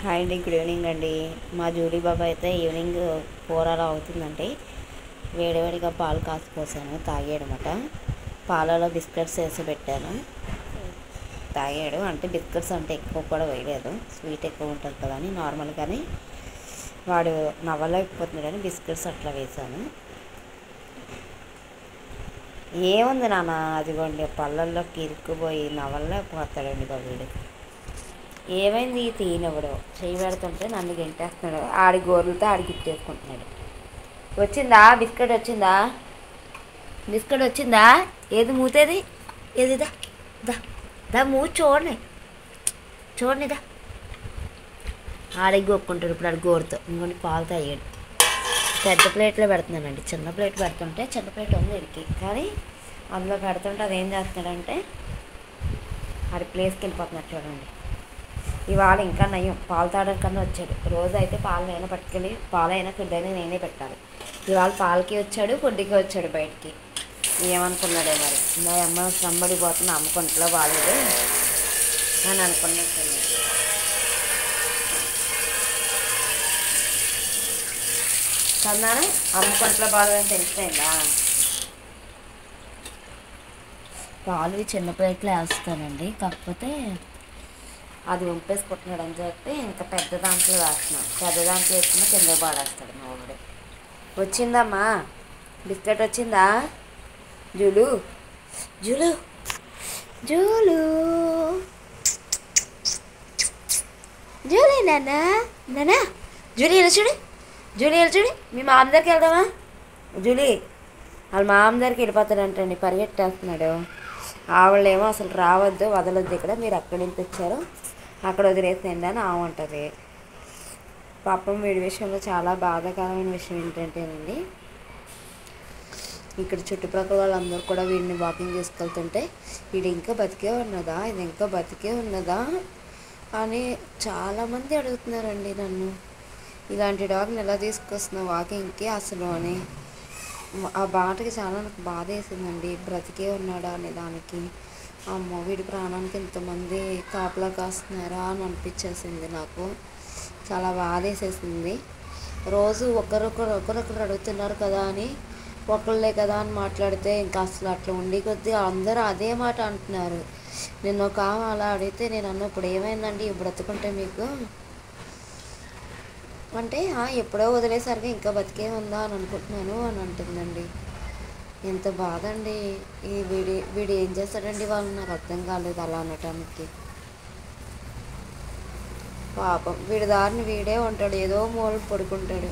Hi అండి, good evening అండి. మా జూలీ బాబా అయితే ఈవినింగ్ 4 అలా అవుతుందండి. వేడివేడిగా పాలు పోసాను, తాగాడనమాట. పాలలో బిస్కెట్స్ వేసి పెట్టాను, తాగాడు. అంటే బిస్కెట్స్ అంటే ఎక్కువ కూడా వేయలేదు, స్వీట్ ఎక్కువ ఉంటుంది కదా అని నార్మల్గానే వాడు నవ్వలేకపోతున్నాడని బిస్కెట్స్ అట్లా వేసాను. ఏముంది నాన్న, అదిగోండి పళ్ళల్లోకి ఇరుక్కుపోయి నవ్వలేకపోతాడండి బాబుడు. ఏమైంది తీయనివ్వడు, చేయి పెడుతుంటే నన్ను గెంటేస్తున్నాడు. ఆడి గోర్లతో ఆడి గిట్టేసుకుంటున్నాడు. వచ్చిందా బిస్కెట్, వచ్చిందా బిస్కెట్ వచ్చిందా? ఏది మూతేది, ఏది దా దా దా మూతి చూడండి, చూడండి దా. ఆడికి గొక్కుంటాడు ఇప్పుడు ఆడి గోరుతో. ఇంకొని పాలు తాగాడు. పెద్ద ప్లేట్లో పెడుతున్నానండి, చిన్న ప్లేట్ పెడుతుంటే చిన్న ప్లేట్ ఉంది వీడికి, కానీ అందులో పెడుతుంటే అదేం చేస్తున్నాడంటే ఆడి ప్లేస్కి వెళ్ళిపోతున్నాడు చూడండి. ఇవాళ ఇంకా నయం, పాలు తాగడం కన్నా వచ్చాడు. రోజు అయితే పాలు నేనే పట్టుకెళ్ళి పాలైనా ఫుడ్ నేనే పెట్టాలి. ఇవాళ పాలకి వచ్చాడు, ఫుడ్కి వచ్చాడు బయటికి. ఏమనుకున్నాడే మరి, మా అమ్మ శ్రమడిపోతుంది, అమ్మకుంట్లో బాగాలేదు అని అనుకున్నట్టున్నాడు. కన్నాను అమ్మకుంట్లో బాగాలేదని తెలిసిపోయిందా? పాలు చిన్న ప్లేట్లో వేస్తానండి, కాకపోతే అది వంపేసుకుంటున్నాడు అని చెప్పి ఇంకా పెద్ద దాంట్లో వేస్తున్నాడు. పెద్ద దాంట్లో వేసుకున్న కింద పాడేస్తాడు మా ఊడు. వచ్చిందమ్మా బిస్కెట్, వచ్చిందా జూలు? జూలు జూలు జూలీ నాన్న, నాన్న జూలీ ఇలా చూడు, జూలీ ఇలా చూడు. మీ మామ దగ్గరికి వెళ్దామా? జూలీ వాళ్ళ మామ దగ్గరికి వెళ్ళిపోతాడంటండి, పరిగెట్టేస్తున్నాడు. ఆవిడేమో అసలు రావద్దు, వదలొద్దు, ఇక్కడ మీరు అక్కడి నుంచి వచ్చారు అక్కడ వదిలేసేయండి అని ఆమంటుంది. పాపం వీడి విషయంలో చాలా బాధాకరమైన విషయం ఏంటంటేనండి, ఇక్కడ చుట్టుప్రక్కల వాళ్ళందరూ కూడా వీడిని వాకింగ్ చేసుకెళ్తుంటే వీడు ఇంకా బతికే ఉన్నదా, ఇది ఇంకా బతికే ఉన్నదా అని చాలామంది అడుగుతున్నారండి నన్ను. ఇలాంటి డాగ్ని ఎలా తీసుకొస్తున్నావు వాకింగ్కి అసలు అని. ఆ బాటకి చాలా నాకు బాధ వేసిందండి, బ్రతికే ఉన్నాడా అనే దానికి. అమ్మో, వీడి ప్రాణానికి ఇంతమంది కాపలా కాస్తున్నారా అని అనిపించేసింది నాకు. చాలా బాధ వేసేసింది. రోజు ఒకరొకరు అడుగుతున్నారు కదా అని, ఒకళ్ళే కదా అని మాట్లాడితే ఇంకా అసలు అట్లా ఉండి కొద్దీ అందరూ అదే మాట అంటున్నారు. నిన్న ఒక ఆమె అలా అడిగితే నేను అన్న, ఇప్పుడు ఏమైందండి బ్రతుకుంటే మీకు అంటే, ఎప్పుడో వదిలేసరికి ఇంకా బతికే ఉందా అని అనుకుంటున్నాను అని అంటుందండి. ఎంత బాధ అండి. వీడు ఏం చేస్తాడండి వాళ్ళు, నాకు అర్థం కాలేదు అలా అనటానికి. పాపం వీడి దారిని వీడే ఉంటాడు, ఏదో మూల పడుకుంటాడు.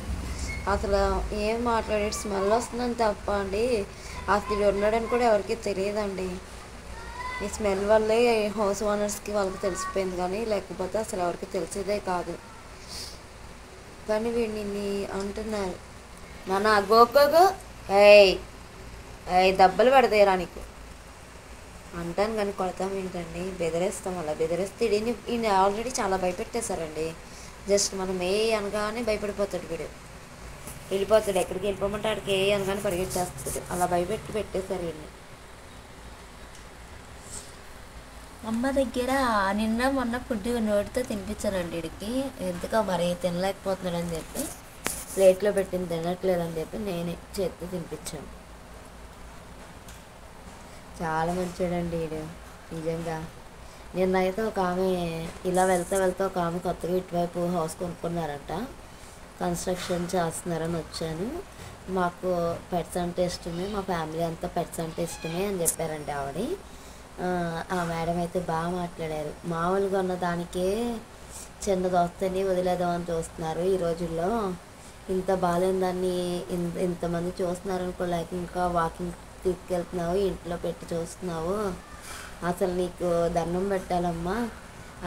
అసలు ఏం మాట్లాడే స్మెల్ వస్తుందని తప్ప అండి, అసలు వీడు ఉన్నాడని కూడా ఎవరికి తెలియదండి. ఈ స్మెల్ వల్లే హౌస్ ఓనర్స్కి వాళ్ళకి తెలిసిపోయింది, కానీ లేకపోతే అసలు ఎవరికి తెలిసేదే కాదు. కానీ వీడిని అంటున్నారు, నాన్న గోగో ఏయ్ ఏయ్ దెబ్బలు పెడతాయిరా నీకు అంటాను, కానీ కొడతాం ఏంటండి, బెదిరేస్తాం. అలా బెదిరిస్తే ఈయన ఆల్రెడీ చాలా భయపెట్టేశారండి. జస్ట్ మనం ఏ అనగానే భయపడిపోతాడు వీడు, వెళ్ళిపోతాడు. ఎక్కడికి వెళ్ళిపోమంటే ఆడికి ఏ అనగానే పరిగెట్టేస్తాడు. అలా భయపెట్టి పెట్టేశారు వీడిని. అమ్మ దగ్గర నిన్న మొన్న ఫుడ్ నోటితో తినిపించానండి వీడికి. ఎందుకో మరి తినలేకపోతున్నాడని చెప్పి ప్లేట్లో పెట్టింది తినట్లేదని చెప్పి నేనే చేతితో తినిపించాను. చాలా మంచివాడండి వీడు నిజంగా. నిన్నైతే ఒక ఆమె ఇలా వెళ్తా ఒక ఆమె కొత్తగా ఇటువైపు హౌస్ కొనుక్కున్నారంట, కన్స్ట్రక్షన్ చేస్తున్నారని వచ్చాను. మాకు పెట్స్ అంటే ఇష్టమే, మా ఫ్యామిలీ అంతా పెట్స్ అంటే ఇష్టమే అని చెప్పారండి ఆవిడ. ఆ మేడం అయితే బాగా మాట్లాడారు. మామూలుగా ఉన్న దానికే చిన్న దోస్తని వదిలేదామని చూస్తున్నారు ఈ రోజుల్లో. ఇంత బాగాలేని దాన్ని ఇంతమంది చూస్తున్నారు అనుకోలేక ఇంకా వాకింగ్ తీసుకెళ్తున్నావు, ఇంట్లో పెట్టి చూస్తున్నావు, అసలు నీకు దండం పెట్టాలమ్మా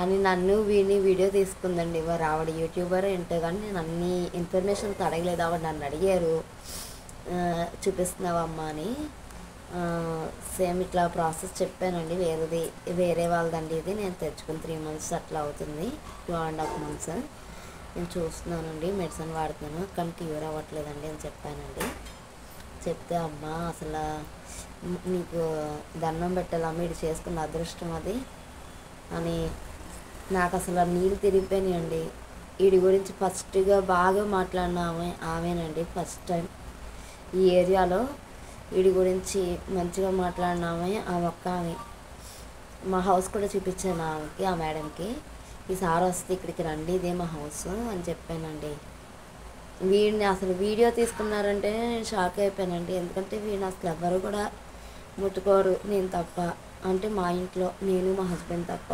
అని నన్ను వీడియో తీసుకుందండి. మరి ఆవిడ యూట్యూబర్ ఏంటో కానీ నేను అన్ని ఇన్ఫర్మేషన్స్ అడగలేదు. ఆవిడ నన్ను అడిగారు, చూపిస్తున్నావమ్మా అని. సేమ్ ఇట్లా ప్రాసెస్ చెప్పానండి. వేరే వాళ్ళదండి ఇది, నేను తెచ్చుకుని 3 months అట్లా అవుతుంది, 2.5 months నేను చూస్తున్నానండి, మెడిసిన్ వాడుతున్నాను, కానీ క్యూర్ అవ్వట్లేదండి అని చెప్పానండి. చెప్తే అమ్మ అసలు నీకు దండం పెట్టాలమ్మ, ఇది చేసుకున్న అదృష్టం అది అని నాకు అసలు నీళ్ళు తిరిగిపోయినాయండి. వీడి గురించి ఫస్ట్గా బాగా మాట్లాడిన ఆమెనండి. ఫస్ట్ టైం ఈ ఏరియాలో వీడి గురించి మంచిగా మాట్లాడిన ఆ ఒక్క ఆమె. మా హౌస్ కూడా చూపించాను ఆమెకి, ఆ మేడంకి. ఈసారి వస్తే ఇక్కడికి రండి, ఇదే మా హౌస్ అని చెప్పానండి. వీడిని అసలు వీడియో తీసుకున్నారంటే నేను షాక్ అయిపోయానండి. ఎందుకంటే వీడిని అసలు ఎవ్వరు కూడా ముట్టుకోరు, నేను తప్ప. అంటే మా ఇంట్లో నేను మా హస్బెండ్ తప్ప,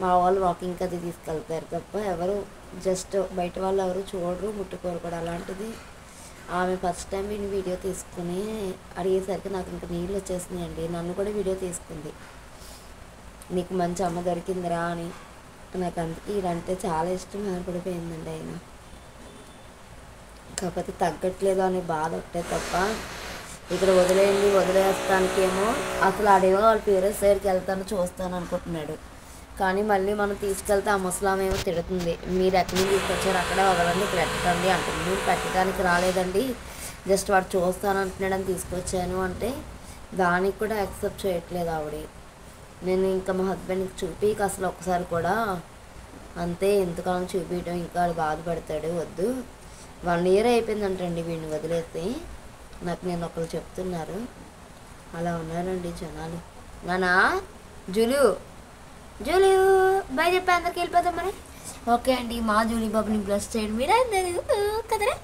మా వాళ్ళు వాకింగ్కి అది తీసుకెళ్తారు తప్ప ఎవరు జస్ట్ బయట వాళ్ళు ఎవరు చూడరు, ముట్టుకోరు కూడా. అలాంటిది ఆమె ఫస్ట్ టైం వీడిని వీడియో తీసుకుని అడిగేసరికి నాకు ఇంకా నీళ్ళు వచ్చేసినాయండి. నన్ను కూడా వీడియో తీసుకుంది, నీకు మంచి అమ్మ దొరికిందిరా అని. నాకు అందుకే ఈడంటే చాలా ఇష్టం ఏర్పడిపోయిందండి. ఆయన కాకపోతే తగ్గట్లేదు అనే బాధ ఒకటే తప్ప, ఇక్కడ వదిలేస్తానికేమో అసలు ఆడేమో వాళ్ళ పేరెంట్స్ దగ్గరికి వెళ్తాను చూస్తాను అనుకుంటున్నాడు. కానీ మళ్ళీ మనం తీసుకెళ్తే ఆ ముసలామేమో తిడుతుంది, మీరు ఎక్కడి నుంచి తీసుకొచ్చారు, అక్కడే వదలండి, పెట్టండి అంటుంది. మీరు పెట్టడానికి రాలేదండి, జస్ట్ వాడు చూస్తాను అంటున్నాడని తీసుకొచ్చాను అంటే దానికి కూడా యాక్సెప్ట్ చేయట్లేదు ఆవిడ. నేను ఇంకా మా హస్బెండ్కి చూపిక అసలు ఒకసారి కూడా, అంతే ఎంతకాలం చూపించడం, ఇంకా బాధపడతాడు, వద్దు. 1 year అయిపోయిందంటండి వీడిని వదిలేసి. నాకు నేను ఒకరు చెప్తున్నారు. అలా ఉన్నారండి జనాలు. నానా జూలు బాయ్ చెప్పి అందరికి వెళ్ళిపోతాం మరి. ఓకే అండి, మా జూలీ బాబుని బ్లస్ చేయండి మీరు అందరూ కదరా.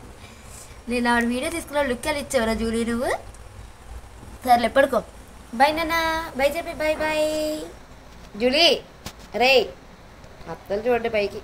నేను ఆవిడ వీడియో తీసుకున్న లుక్కెళ్ళి ఇచ్చేవరా జూలీ నువ్వు. సర్లే పడుకో. బాయ్ నాన్న, బాయ్ చెప్పి బాయ్ బాయ్. జూలీ రే అత్తలు చూడండి పైకి.